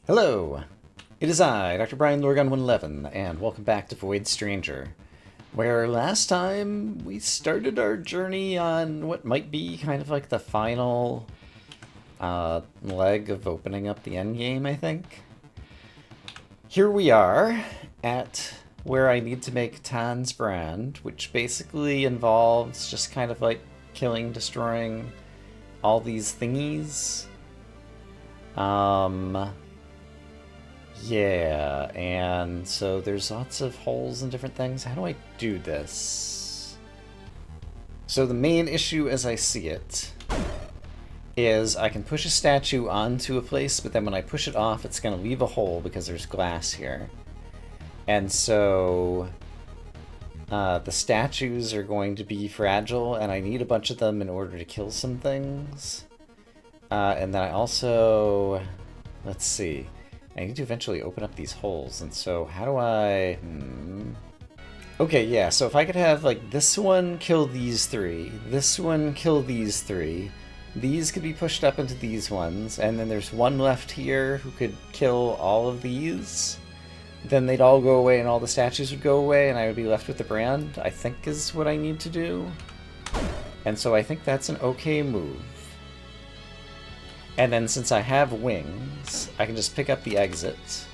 Hello! It is I, Dr. Brian Lorgon 111, and welcome back to Void Stranger, where last time we started our journey on what might be kind of like the final leg of opening up the endgame, I think. Here we are at where I need to make Tan's brand, which basically involves just kind of like killing, destroying all these thingies. Yeah, and so there's lots of holes and different things. How do I do this? So the main issue as I see it is I can push a statue onto a place, but then when I push it off, it's going to leave a hole because there's glass here. And so the statues are going to be fragile, and I need a bunch of them in order to kill some things. And then I also... let's see. I need to eventually open up these holes, and so how do I... Okay, yeah, so if I could have, like, this one kill these three, this one kill these three, these could be pushed up into these ones, and then there's one left here who could kill all of these, then they'd all go away and all the statues would go away, and I would be left with the brand, I think is what I need to do. And so I think that's an okay move. And then since I have wings, I can just pick up the exit.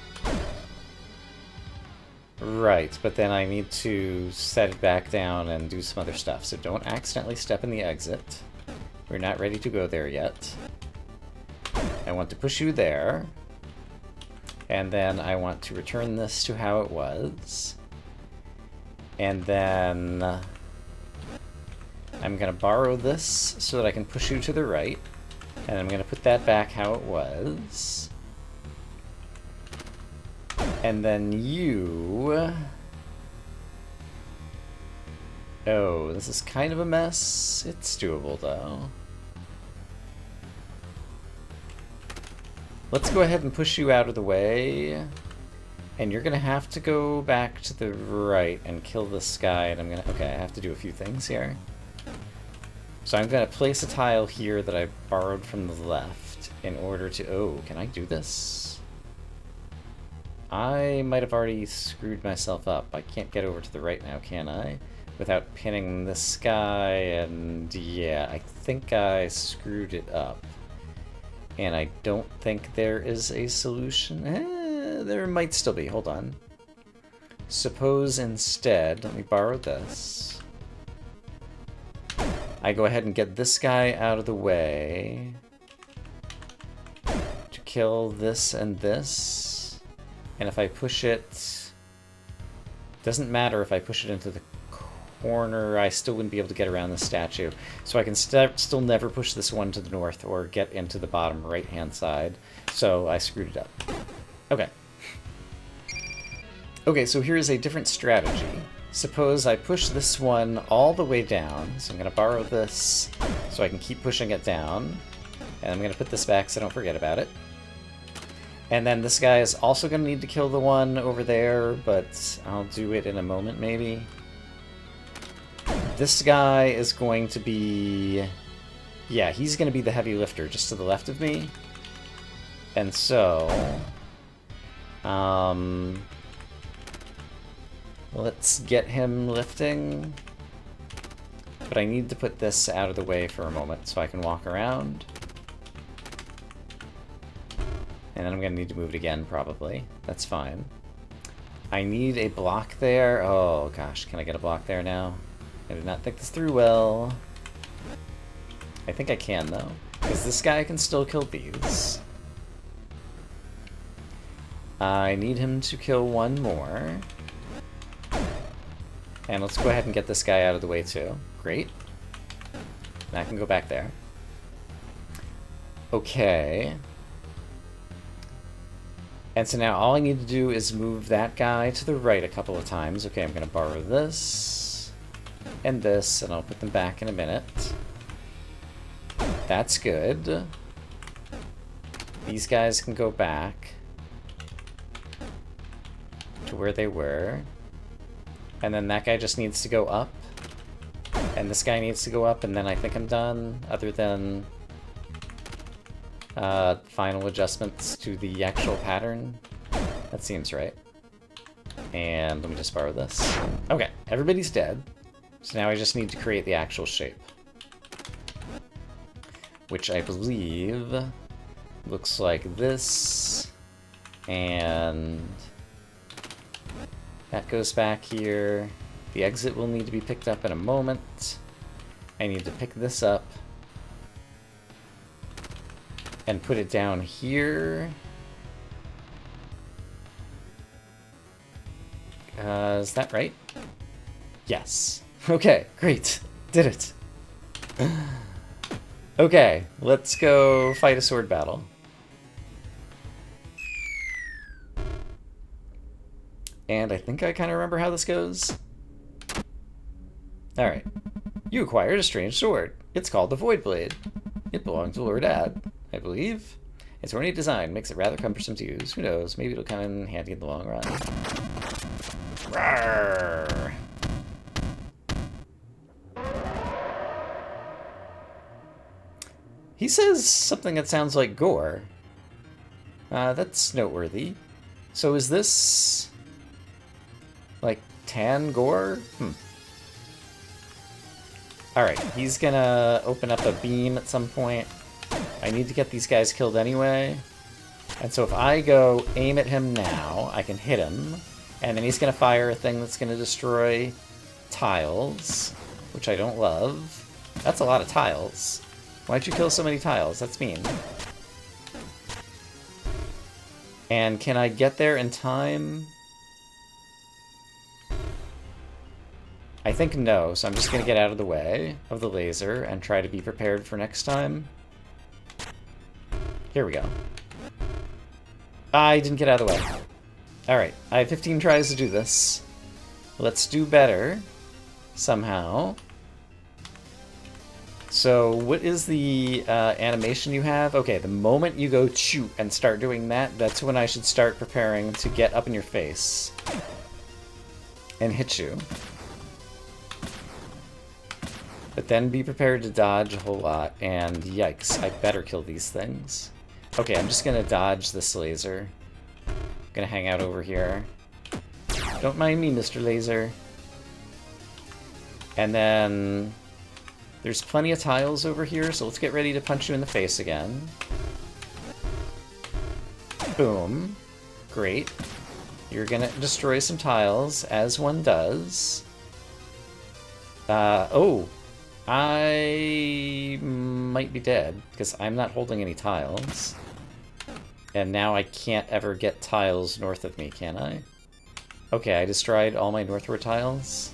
Right, but then I need to set it back down and do some other stuff. So don't accidentally step in the exit. We're not ready to go there yet. I want to push you there. And then I want to return this to how it was. And then I'm going to borrow this so that I can push you to the right. And I'm going to put that back how it was. And then you... oh, this is kind of a mess. It's doable, though. Let's go ahead and push you out of the way. And you're going to have to go back to the right and kill this guy. And I'm going to... okay, I have to do a few things here. So I'm going to place a tile here that I borrowed from the left in order to... oh, can I do this? I might have already screwed myself up. I can't get over to the right now, can I? Without pinning this guy, and yeah, I think I screwed it up. And I don't think there is a solution. There might still be. Hold on. Suppose instead, let me borrow this. I go ahead and get this guy out of the way to kill this and this. And if I push it, doesn't matter if I push it into the corner, I still wouldn't be able to get around the statue. So I can still never push this one to the north or get into the bottom right-hand side. So I screwed it up. Okay. Okay, so here is a different strategy. Suppose I push this one all the way down, so I'm going to borrow this so I can keep pushing it down, and I'm going to put this back so I don't forget about it. And then this guy is also going to need to kill the one over there, but I'll do it in a moment maybe. This guy is going to be... yeah, he's going to be the heavy lifter just to the left of me. And so... let's get him lifting. But I need to put this out of the way for a moment so I can walk around. And then I'm going to need to move it again, probably. That's fine. I need a block there. Oh, gosh. Can I get a block there now? I did not think this through well. I think I can, though. Because this guy can still kill these. I need him to kill one more. And let's go ahead and get this guy out of the way, too. Great. Now I can go back there. Okay. And so now all I need to do is move that guy to the right a couple of times. Okay, I'm going to borrow this and this, and I'll put them back in a minute. That's good. These guys can go back to where they were. And then that guy just needs to go up. And this guy needs to go up, and then I think I'm done, other than final adjustments to the actual pattern. That seems right. And let me just borrow this. Okay, everybody's dead. So now I just need to create the actual shape. Which I believe looks like this. And that goes back here. The exit will need to be picked up in a moment. I need to pick this up and put it down here. Is that right? Yes. Okay, great. Did it. Okay, let's go fight a sword battle. And I think I kind of remember how this goes. Alright. You acquired a strange sword. It's called the Void Blade. It belonged to Lord Ad, I believe. Its ornate design makes it rather cumbersome to use. Who knows, maybe it'll come in handy in the long run. Rawr. He says something that sounds like gore. That's noteworthy. So is this like tan gore? Alright, he's gonna open up a beam at some point. I need to get these guys killed anyway. And so if I go aim at him now, I can hit him. And then he's gonna fire a thing that's gonna destroy tiles, which I don't love. That's a lot of tiles. Why'd you kill so many tiles? That's mean. And can I get there in time? I think no, so I'm just going to get out of the way of the laser and try to be prepared for next time. Here we go. I didn't get out of the way. Alright, I have 15 tries to do this. Let's do better. Somehow. So, what is the animation you have? Okay, the moment you go shoot and start doing that, that's when I should start preparing to get up in your face. And hit you. But then be prepared to dodge a whole lot, and yikes, I better kill these things. Okay, I'm just gonna dodge this laser. I'm gonna hang out over here. Don't mind me, Mr. Laser. And then there's plenty of tiles over here, so let's get ready to punch you in the face again. Boom. Great. You're gonna destroy some tiles, as one does. Oh. I might be dead, because I'm not holding any tiles. And now I can't ever get tiles north of me, can I? Okay, I destroyed all my northward tiles.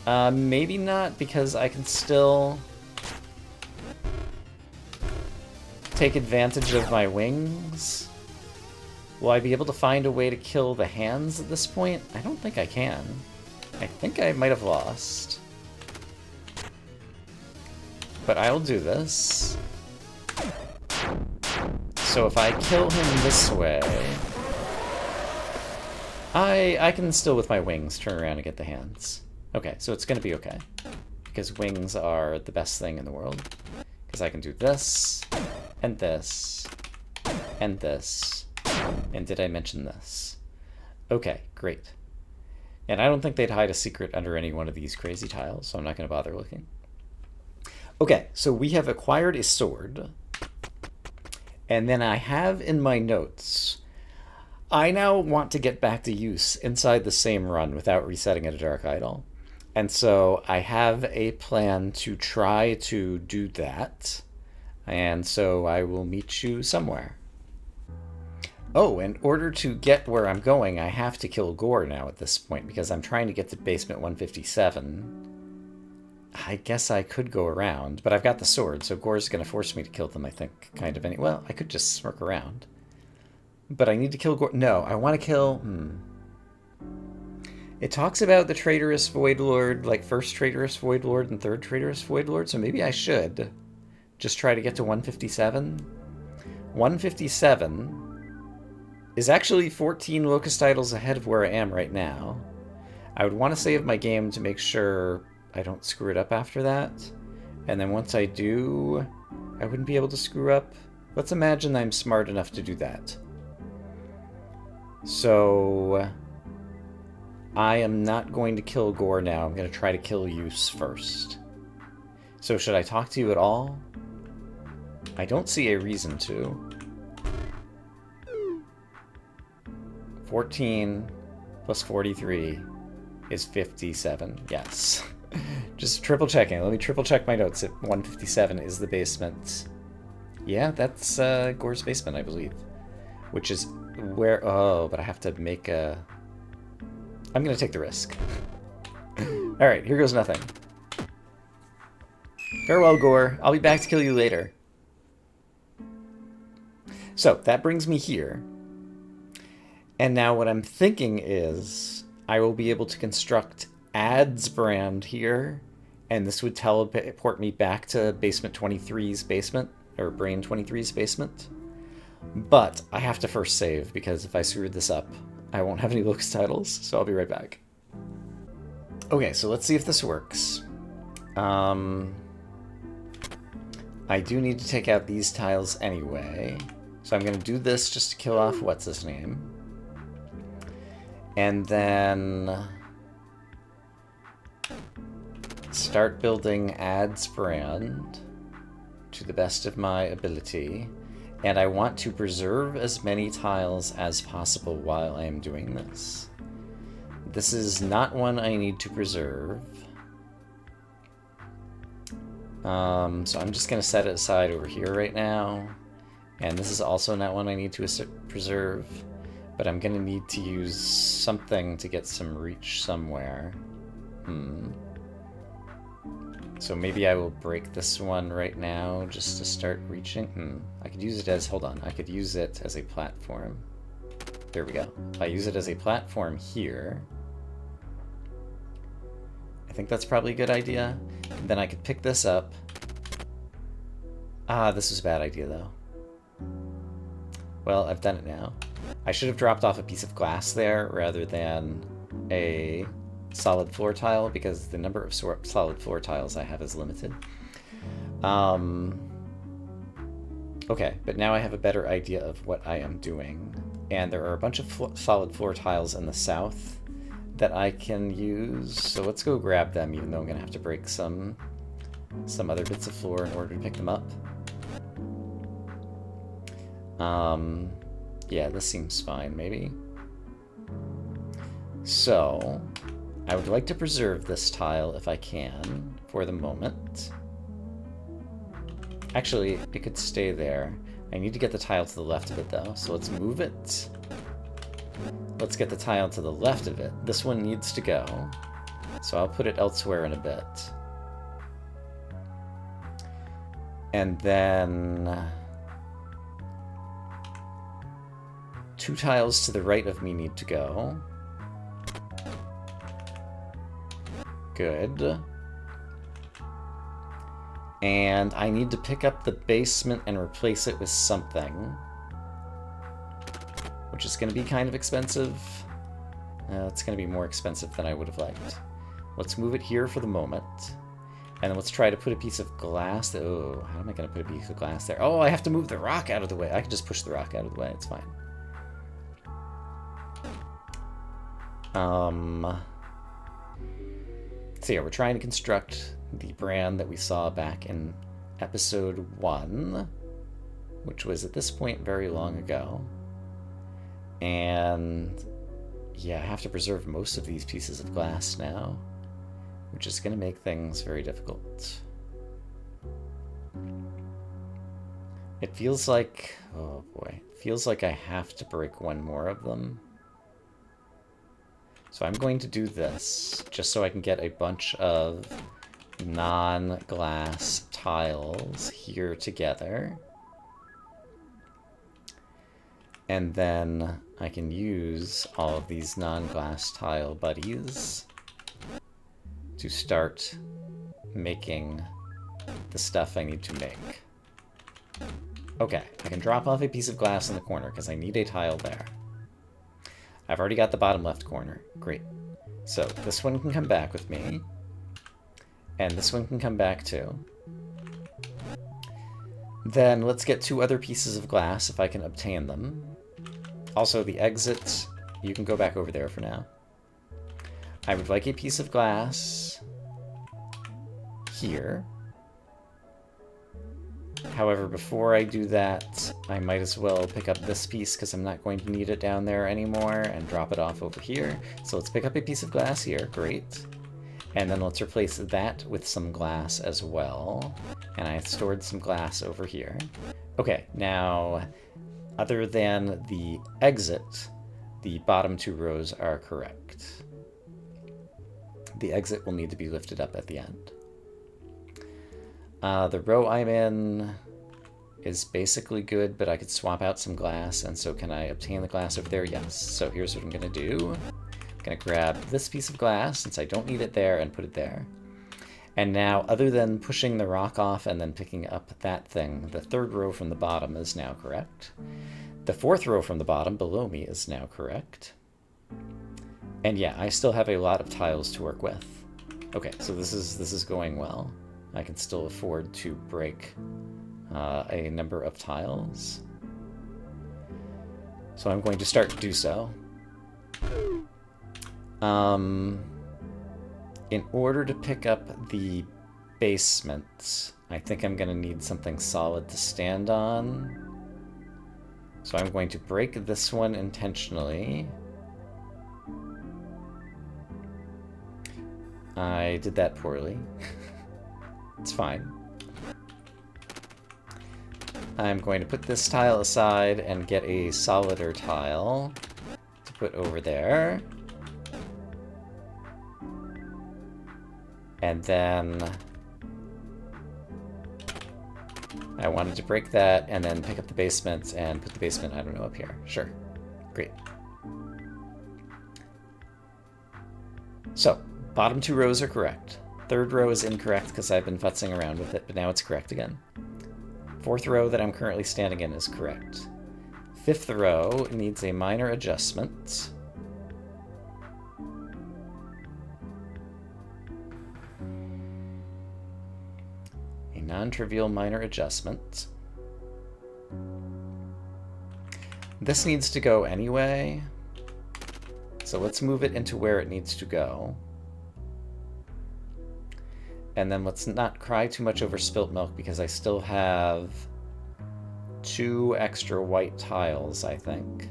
Maybe not, because I can still take advantage of my wings. Will I be able to find a way to kill the hands at this point? I don't think I can. I think I might have lost. But I'll do this. So if I kill him this way, I can still, with my wings, turn around and get the hands. Okay, so it's gonna be okay. Because wings are the best thing in the world. Because I can do this, and this, and this. And did I mention this? Okay, great. And I don't think they'd hide a secret under any one of these crazy tiles, so I'm not gonna bother looking. Okay, so we have acquired a sword. And then I have in my notes, I now want to get back to use inside the same run without resetting at a Dark Idol. And so I have a plan to try to do that. And so I will meet you somewhere. Oh, in order to get where I'm going, I have to kill Gore now at this point, because I'm trying to get to basement 157. I guess I could go around, but I've got the sword, so Gore's going to force me to kill them, I think, kind of. Well, I could just smirk around. But I need to kill Gore. No, I want to kill... It talks about the traitorous Void Lord, like first traitorous Void Lord and third traitorous Void Lord, so maybe I should just try to get to 157. 157 is actually 14 Locust Idols ahead of where I am right now. I would want to save my game to make sure I don't screw it up after that. And then once I do, I wouldn't be able to screw up. Let's imagine I'm smart enough to do that. So I am not going to kill Gore now. I'm going to try to kill Use first. So should I talk to you at all? I don't see a reason to. 14 plus 43 is 57. Yes. Just triple checking. Let me triple check my notes. At 157 is the basement. Yeah, that's Gore's basement, I believe. Which is where... Oh, but I have to make a... I'm going to take the risk. Alright, here goes nothing. Farewell, Gore. I'll be back to kill you later. So, that brings me here. And now what I'm thinking is I will be able to construct ads brand here, and this would teleport me back to Basement 23's basement, or Brain 23's basement. But I have to first save, because if I screwed this up, I won't have any locus titles, so I'll be right back. Okay, so let's see if this works. I do need to take out these tiles anyway, so I'm going to do this just to kill off what's-his-name. And then start building ads brand to the best of my ability. And I want to preserve as many tiles as possible while I am doing this. This is not one I need to preserve. So I'm just going to set it aside over here right now. And this is also not one I need to preserve. But I'm going to need to use something to get some reach somewhere. So maybe I will break this one right now just to start reaching. I could use it as... Hold on. I could use it as a platform. There we go. If I use it as a platform here, I think that's probably a good idea. And then I could pick this up. Ah, this was a bad idea, though. Well, I've done it now. I should have dropped off a piece of glass there rather than a solid floor tile, because the number of solid floor tiles I have is limited. Okay, but now I have a better idea of what I am doing. And there are a bunch of solid floor tiles in the south that I can use. So let's go grab them, even though I'm going to have to break some other bits of floor in order to pick them up. Yeah, this seems fine, maybe. So, I would like to preserve this tile if I can, for the moment. Actually, it could stay there. I need to get the tile to the left of it, though, so let's move it. Let's get the tile to the left of it. This one needs to go, so I'll put it elsewhere in a bit. And then... 2 tiles to the right of me need to go. Good. And I need to pick up the basement and replace it with something, which is going to be kind of expensive. It's going to be more expensive than I would have liked. Let's move it here for the moment. And then let's try to put a piece of glass. Oh, how am I going to put a piece of glass there? Oh, I have to move the rock out of the way. I can just push the rock out of the way. It's fine. So yeah, we're trying to construct the brand that we saw back in episode 1, which was at this point very long ago. And yeah, I have to preserve most of these pieces of glass now, which is going to make things very difficult. It feels like, oh boy, it feels like I have to break one more of them. So I'm going to do this, just so I can get a bunch of non-glass tiles here together. And then I can use all of these non-glass tile buddies to start making the stuff I need to make. Okay, I can drop off a piece of glass in the corner, because I need a tile there. I've already got the bottom left corner. Great. So this one can come back with me. And this one can come back too. Then let's get 2 other pieces of glass if I can obtain them. Also, the exit, you can go back over there for now. I would like a piece of glass here. However, before I do that, I might as well pick up this piece because I'm not going to need it down there anymore and drop it off over here. So let's pick up a piece of glass here. Great. And then let's replace that with some glass as well. And I stored some glass over here. Okay, now, other than the exit, the bottom 2 rows are correct. The exit will need to be lifted up at the end. The row I'm in is basically good, but I could swap out some glass, and so can I obtain the glass over there? Yes. So here's what I'm going to do. I'm going to grab this piece of glass, since I don't need it there, and put it there. And now, other than pushing the rock off and then picking up that thing, the 3rd row from the bottom is now correct. The 4th row from the bottom below me is now correct. And yeah, I still have a lot of tiles to work with. Okay, so this is going well. I can still afford to break a number of tiles. So I'm going to start to do so. In order to pick up the basement, I think I'm going to need something solid to stand on. So I'm going to break this one intentionally. I did that poorly. It's fine. I'm going to put this tile aside and get a solider tile to put over there. And then I wanted to break that and then pick up the basement and put the basement, I don't know, up here. Sure. Great. So, bottom 2 rows are correct. 3rd row is incorrect because I've been futzing around with it, but now it's correct again. 4th row that I'm currently standing in is correct. 5th row needs a minor adjustment. A non-trivial minor adjustment. This needs to go anyway, so let's move it into where it needs to go. And then let's not cry too much over spilt milk because I still have 2 extra white tiles, I think.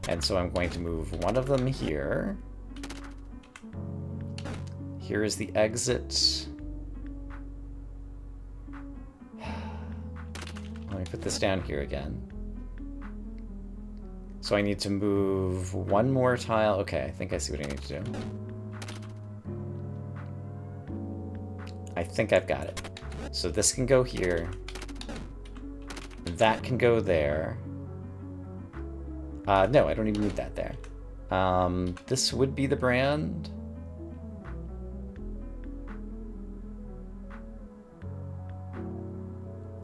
And so I'm going to move one of them here. Here is the exit. Let me put this down here again. So I need to move one more tile. Okay, I think I see what I need to do. I think I've got it. So this can go here. That can go there. No, I don't even need that there. This would be the brand.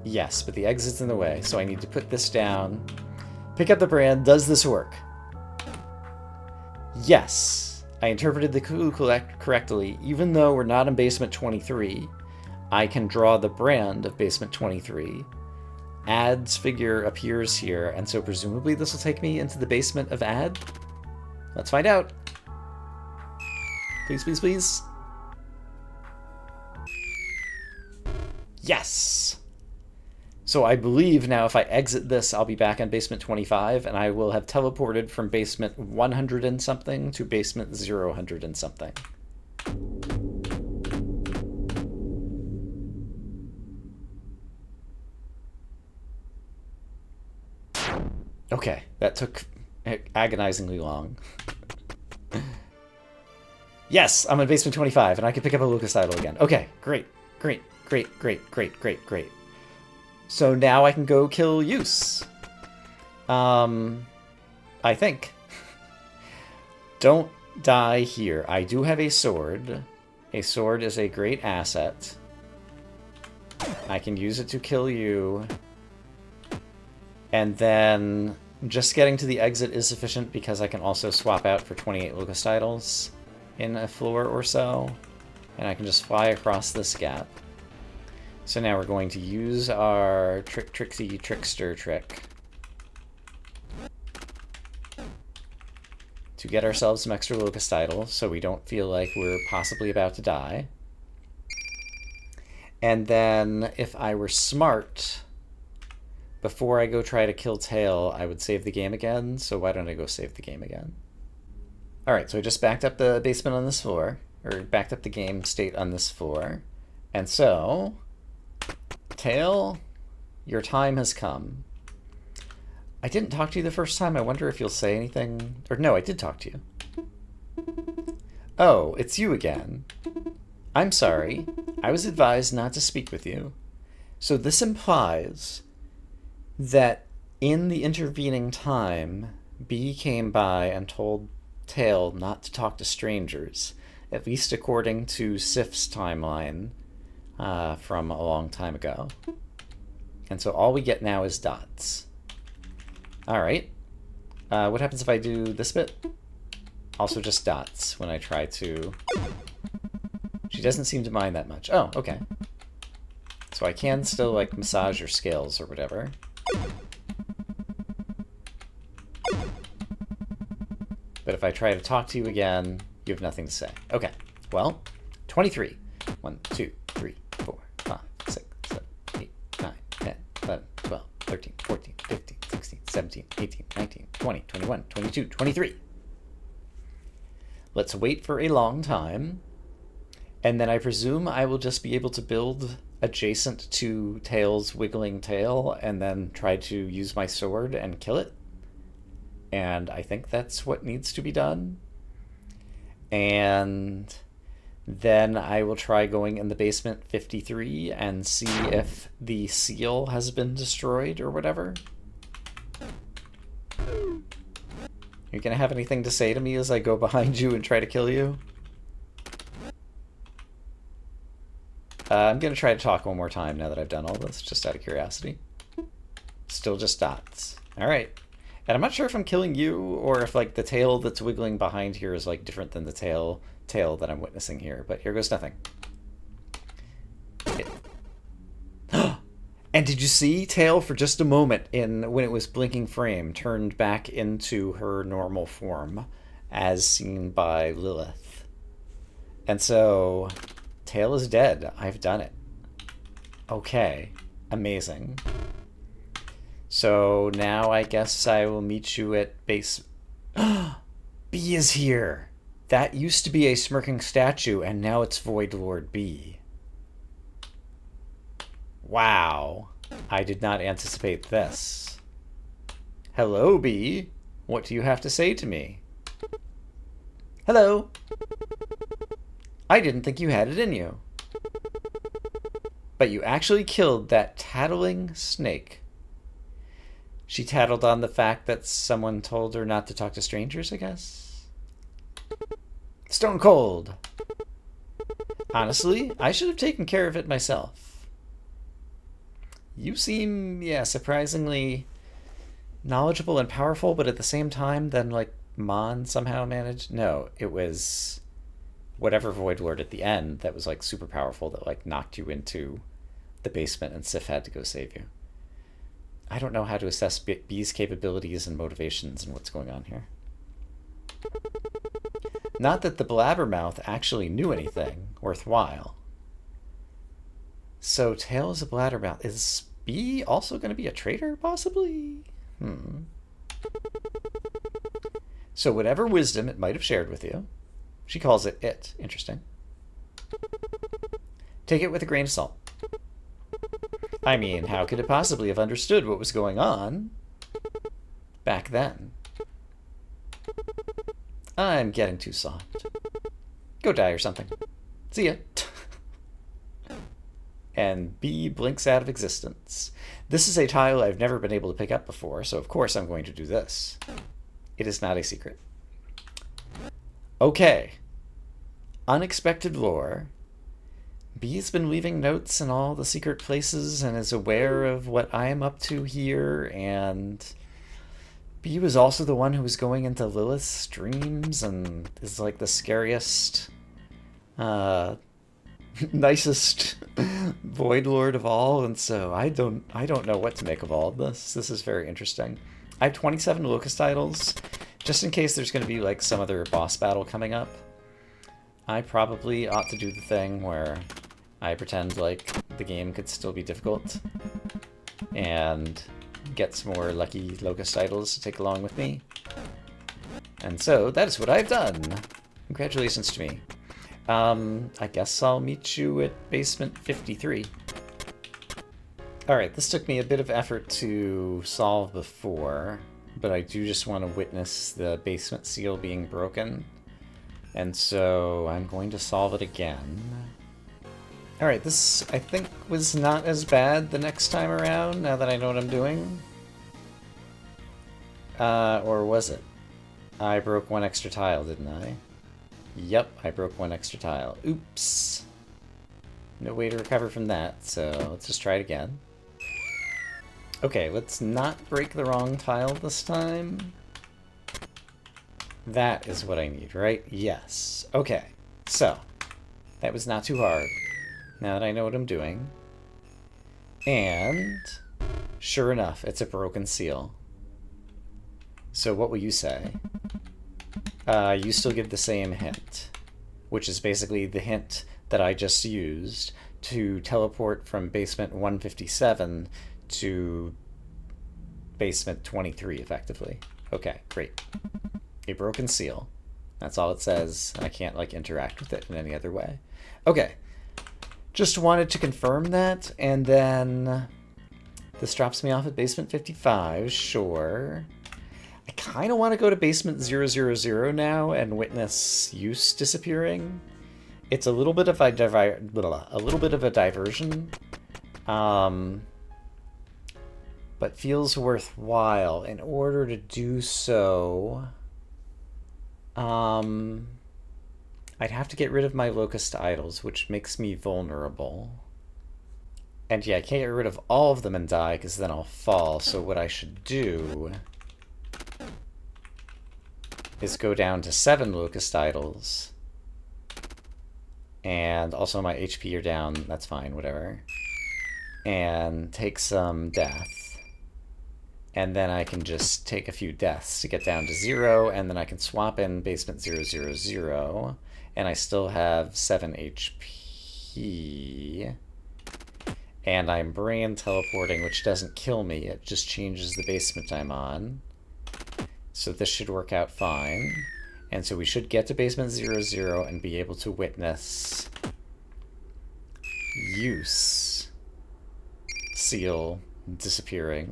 Yes, but the exit's in the way, so I need to put this down. Pick up the brand. Does this work? Yes. I interpreted the clue correctly. Even though we're not in basement 23, I can draw the brand of basement 23. Ad's figure appears here, and so presumably this will take me into the basement of Ad. Let's find out. Please, please, please. Yes! So I believe now if I exit this, I'll be back on basement 25, and I will have teleported from basement 100 and something to basement 0 and something. Okay, that took agonizingly long. Yes, I'm in basement 25, and I can pick up a Lucas idol again. Okay, great, great, great, great, great, great, great. So now I can go kill Use. I think. Don't die here. I do have a sword. A sword is a great asset. I can use it to kill you. And then just getting to the exit is sufficient because I can also swap out for 28 Lucas idols in a floor or so. And I can just fly across this gap. So now we're going to use our tricksy trickster trick to get ourselves some extra locust titles so we don't feel like we're possibly about to die. And then if I were smart, before I go try to kill Tail, I would save the game again. So why don't I go save the game again? All right, so I just backed up the basement on this floor, or backed up the game state on this floor. And so, Tail, your time has come. I didn't talk to you the first time. I wonder if you'll say anything. Or no, I did talk to you. Oh, it's you again. I'm sorry. I was advised not to speak with you. So this implies that in the intervening time, B came by and told Tail not to talk to strangers, at least according to Sif's timeline from a long time ago. And so all we get now is dots. Alright. What happens if I do this bit? Also just dots when I try to... She doesn't seem to mind that much. Oh, okay. So I can still, like, massage your scales or whatever. But if I try to talk to you again, you have nothing to say. Okay. Well, 23. 1, 2, 3, 4, 5, 6, 7, 8, 9, 10, 11, 12, 13, 14, 15, 16, 17, 18, 19, 20, 21, 22, 23. Let's wait for a long time. And then I presume I will just be able to build adjacent to Tail's wiggling tail and then try to use my sword and kill it. And I think that's what needs to be done. And then I will try going in the basement 53 and see if the seal has been destroyed or whatever. You gonna have anything to say to me as I go behind you and try to kill you? I'm going to try to talk one more time now that I've done all this, just out of curiosity. Still just dots. Alright. And I'm not sure if I'm killing you, or if, like, the tail that's wiggling behind here is, like, different than the tail that I'm witnessing here. But here goes nothing. And did you see Tail for just a moment, when it was blinking frame, turned back into her normal form, as seen by Lilith? And so... Tail is dead. I've done it. Okay. Amazing. So now I guess I will meet you at base... B is here! That used to be a smirking statue, and now it's Void Lord B. Wow. I did not anticipate this. Hello, B. What do you have to say to me? Hello. I didn't think you had it in you. But you actually killed that tattling snake. She tattled on the fact that someone told her not to talk to strangers, I guess? Stone cold. Honestly, I should have taken care of it myself. You seem, yeah, surprisingly knowledgeable and powerful, but at the same time, then, like, Mon somehow managed? No, it was... whatever Void Lord at the end that was, like, super powerful that, like, knocked you into the basement and Sif had to go save you. I don't know how to assess B's capabilities and motivations and what's going on here. Not that the blabbermouth actually knew anything worthwhile. So, Tail is a blabbermouth. Is B also going to be a traitor, possibly? So, whatever wisdom it might have shared with you, she calls it it. Interesting. Take it with a grain of salt. I mean, how could it possibly have understood what was going on back then? I'm getting too soft. Go die or something. See ya. And B blinks out of existence. This is a tile I've never been able to pick up before, so of course I'm going to do this. It is not a secret. Okay. Unexpected lore. B's been leaving notes in all the secret places and is aware of what I am up to here, and B was also the one who was going into Lilith's dreams and is like the scariest nicest Void Lord of all, and so I don't know what to make of all of this. This is very interesting. I have 27 Locust Idols, just in case there's going to be like some other boss battle coming up. I probably ought to do the thing where I pretend like the game could still be difficult and get some more lucky Locust Idols to take along with me. And so that is what I've done. Congratulations to me. I guess I'll meet you at basement 53. Alright, this took me a bit of effort to solve before, but I do just want to witness the basement seal being broken. And so I'm going to solve it again. Alright, this I think was not as bad the next time around, now that I know what I'm doing. Or was it? I broke one extra tile, didn't I? Yep, I broke one extra tile. Oops. No way to recover from that, so let's just try it again. Okay, let's not break the wrong tile this time. That is what I need, right? Yes. Okay, so that was not too hard, now that I know what I'm doing. And sure enough, it's a broken seal. So what will you say? You still give the same hint, which is basically the hint that I just used to teleport from basement 157 to basement 23, effectively. Okay, great. A broken seal. That's all it says. I can't, like, interact with it in any other way. Okay. Just wanted to confirm that, and then this drops me off at basement 55, sure. I kind of want to go to basement 000 now and witness use disappearing. It's a little bit of a diversion, but feels worthwhile. In order to do so, I'd have to get rid of my Locust Idols, which makes me vulnerable. And yeah, I can't get rid of all of them and die, because then I'll fall. So what I should do is go down to 7 Locust Idols. And also my HP are down, that's fine, whatever. And take some death. And then I can just take a few deaths to get down to 0, and then I can swap in basement 000, and I still have 7 HP. And I'm brain teleporting, which doesn't kill me, it just changes the basement I'm on. So this should work out fine. And so we should get to basement 00 and be able to witness use seal disappearing,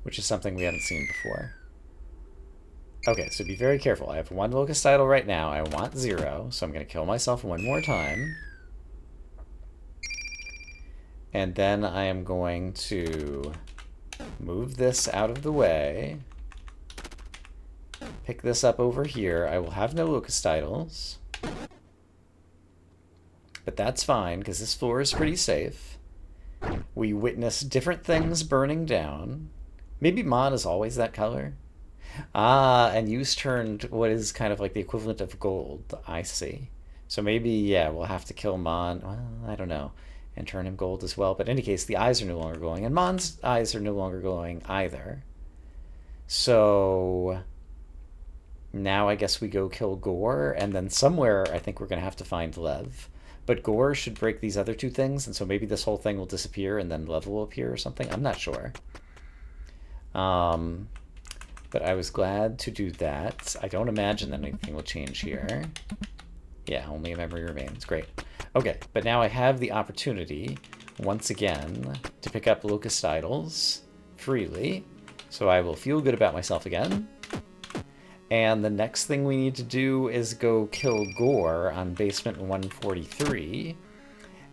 which is something we haven't seen before. Okay, so be very careful. I have 1 Locust Idol right now. I want 0, so I'm going to kill myself one more time. And then I am going to move this out of the way. Pick this up over here. I will have no Locust Idols. But that's fine, because this floor is pretty safe. We witness different things burning down. Maybe Mon is always that color. Ah, and use turned what is kind of like the equivalent of gold. I see. So maybe, yeah, we'll have to kill Mon. Well, I don't know. And turn him gold as well. But in any case, the eyes are no longer glowing. And Mon's eyes are no longer glowing either. So now I guess we go kill Gore. And then somewhere I think we're going to have to find Lev. But Gore should break these other 2 things. And so maybe this whole thing will disappear and then Lev will appear or something. I'm not sure. But I was glad to do that. I don't imagine that anything will change here. Yeah, only a memory remains. Great. Okay, but now I have the opportunity, once again, to pick up Locust Idols freely. So I will feel good about myself again. And the next thing we need to do is go kill Gore on basement 143.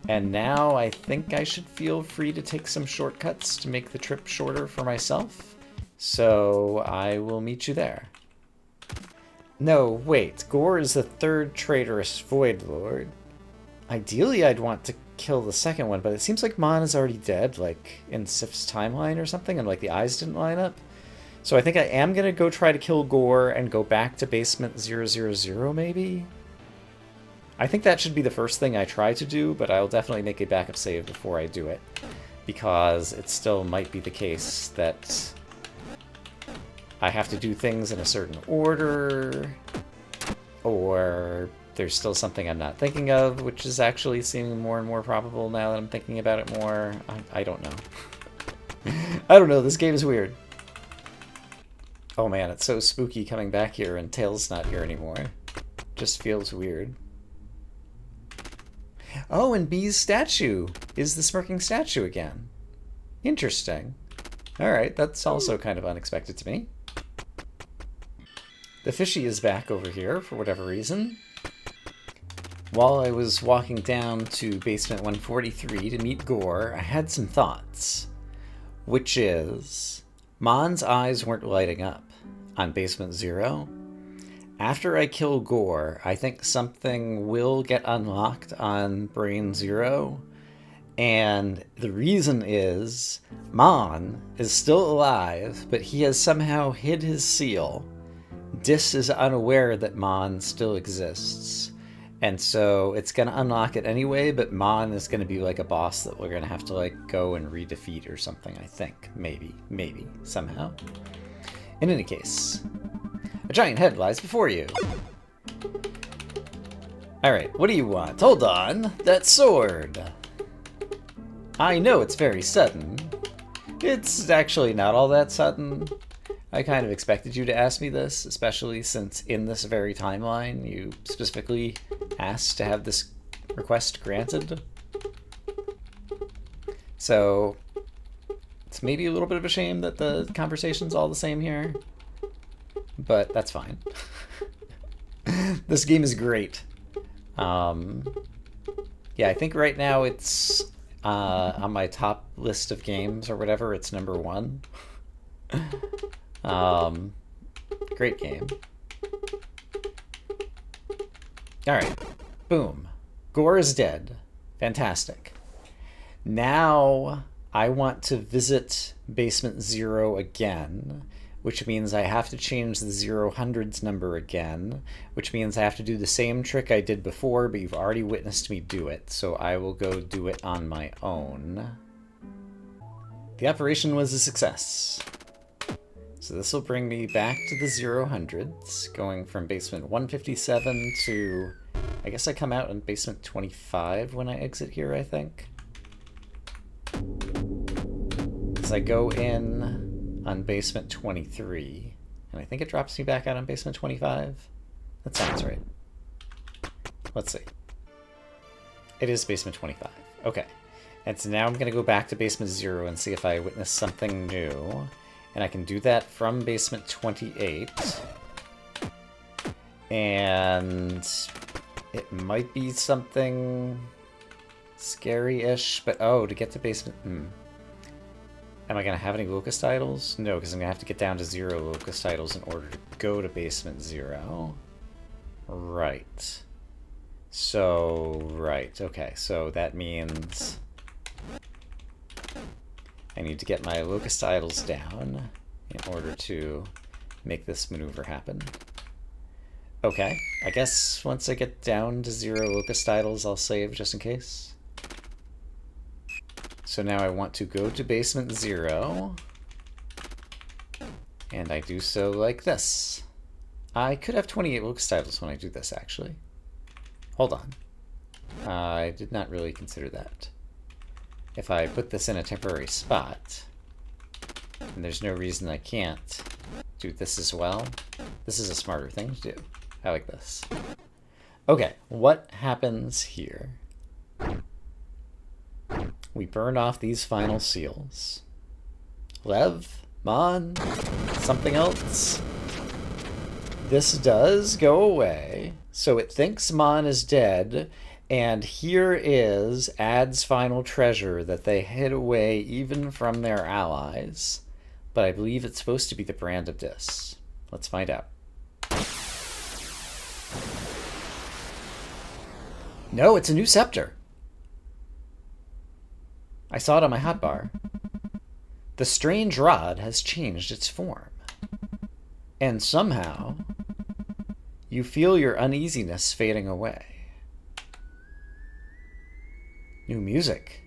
And now I think I should feel free to take some shortcuts to make the trip shorter for myself. So I will meet you there. No, wait. Gore is the 3rd traitorous Void Lord. Ideally, I'd want to kill the second one, but it seems like Mon is already dead, like in Sif's timeline or something, and like the eyes didn't line up. So I think I am going to go try to kill Gore and go back to basement 000 maybe? I think that should be the first thing I try to do, but I'll definitely make a backup save before I do it, because it still might be the case that I have to do things in a certain order, or there's still something I'm not thinking of, which is actually seeming more and more probable now that I'm thinking about it more. I don't know. I don't know, this game is weird. Oh man, it's so spooky coming back here and Tails not here anymore. Just feels weird. Oh, and Bee's statue is the smirking statue again. Interesting. Alright, that's also kind of unexpected to me. The fishy is back over here for whatever reason. While I was walking down to basement 143 to meet Gore, I had some thoughts. Which is, Mon's eyes weren't lighting up on basement 0. After I kill Gore, I think something will get unlocked on Brain 0. And the reason is, Mon is still alive, but he has somehow hid his seal. Dis is unaware that Mon still exists. And so it's going to unlock it anyway, but Mon is going to be like a boss that we're going to have to like go and redefeat or something, I think. Maybe, somehow. In any case, a giant head lies before you. Alright, what do you want? Hold on, that sword. I know it's very sudden. It's actually not all that sudden. I kind of expected you to ask me this, especially since in this very timeline you specifically asked to have this request granted. So it's maybe a little bit of a shame that the conversation's all the same here, but that's fine. This game is great. Yeah, I think right now it's on my top list of games or whatever, it's number 1. Great game. Alright. Boom. Gore is dead. Fantastic. Now I want to visit basement 0 again, which means I have to change the 0 number again, which means I have to do the same trick I did before, but you've already witnessed me do it, so I will go do it on my own. The operation was a success. So this will bring me back to the 0s, going from basement 157 to, I guess I come out in basement 25 when I exit here, I think. Because I go in on basement 23, and I think it drops me back out on basement 25. That sounds right. Let's see. It is basement 25. Okay. And so now I'm going to go back to basement 0 and see if I witness something new. And I can do that from basement 28. And it might be something scary-ish, but oh, to get to basement... Am I going to have any locust idols? No, because I'm going to have to get down to 0 locust idols in order to go to basement 0. Right. So, right, okay, so that means I need to get my locust idols down in order to make this maneuver happen. Okay, I guess once I get down to 0 locust idols, I'll save just in case. So now I want to go to basement 0, and I do so like this. I could have 28 locust idols when I do this, actually. Hold on. I did not really consider that. If I put this in a temporary spot, and there's no reason I can't do this as well, this is a smarter thing to do. I like this. Okay, what happens here? We burn off these final seals. Lev? Mon? Something else? This does go away. So it thinks Mon is dead, and here is Ad's final treasure that they hid away even from their allies. But I believe it's supposed to be the brand of Dis. Let's find out. No, it's a new scepter. I saw it on my hotbar. The strange rod has changed its form. And somehow, you feel your uneasiness fading away. New music.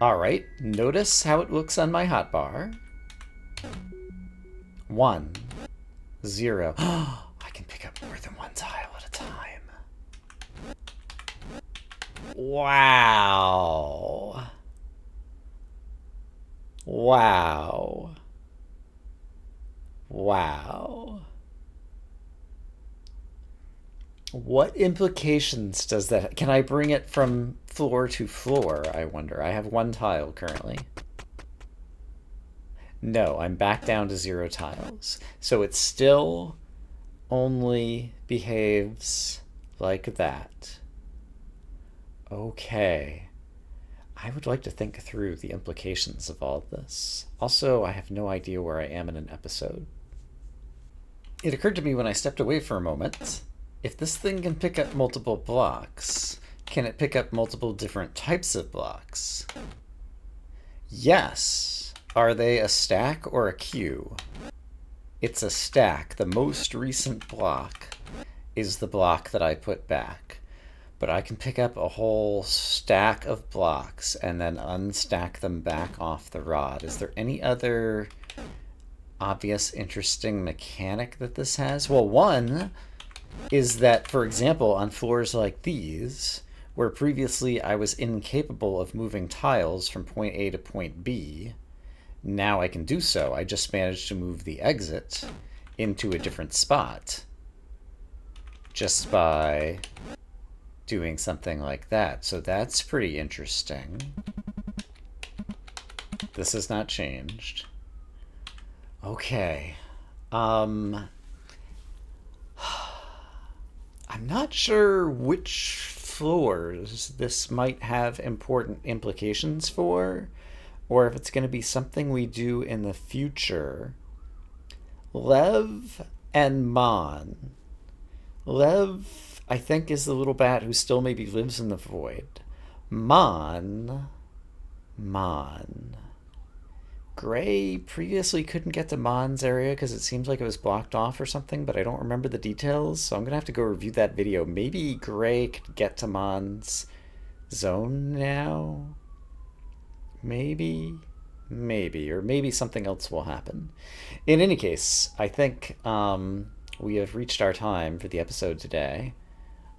Alright, notice how it looks on my hotbar. 1, 0. I can pick up more than one tile at a time. Wow. Wow. Wow. What implications does that... Can I bring it from floor to floor, I wonder? I have 1 tile currently. No, I'm back down to 0 tiles. So it still only behaves like that. Okay. I would like to think through the implications of all of this. Also, I have no idea where I am in an episode. It occurred to me when I stepped away for a moment, if this thing can pick up multiple blocks, can it pick up multiple different types of blocks? Yes. Are they a stack or a queue? It's a stack. The most recent block is the block that I put back. But I can pick up a whole stack of blocks and then unstack them back off the rod. Is there any other obvious, interesting mechanic that this has? Well, one is that, for example, on floors like these, where previously I was incapable of moving tiles from point A to point B, now I can do so. I just managed to move the exit into a different spot just by doing something like that. So that's pretty interesting. This has not changed. Okay. I'm not sure which floors this might have important implications for, or if it's going to be something we do in the future. Lev and Mon. Lev, I think, is the little bat who still maybe lives in the void. Mon. Gray previously couldn't get to Mon's area because it seems like it was blocked off or something, but I don't remember the details, so I'm going to have to go review that video. Maybe Gray could get to Mon's zone now? Maybe, or maybe something else will happen. In any case, I think we have reached our time for the episode today.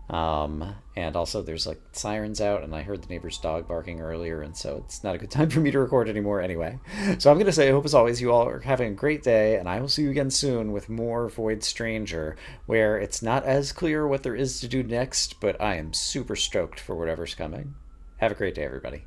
And also there's like sirens out, and I heard the neighbor's dog barking earlier, and so it's not a good time for me to record anymore anyway. So I'm going to say, I hope as always you all are having a great day, and I will see you again soon with more Void Stranger, where it's not as clear what there is to do next, but I am super stoked for whatever's coming. Have a great day, everybody.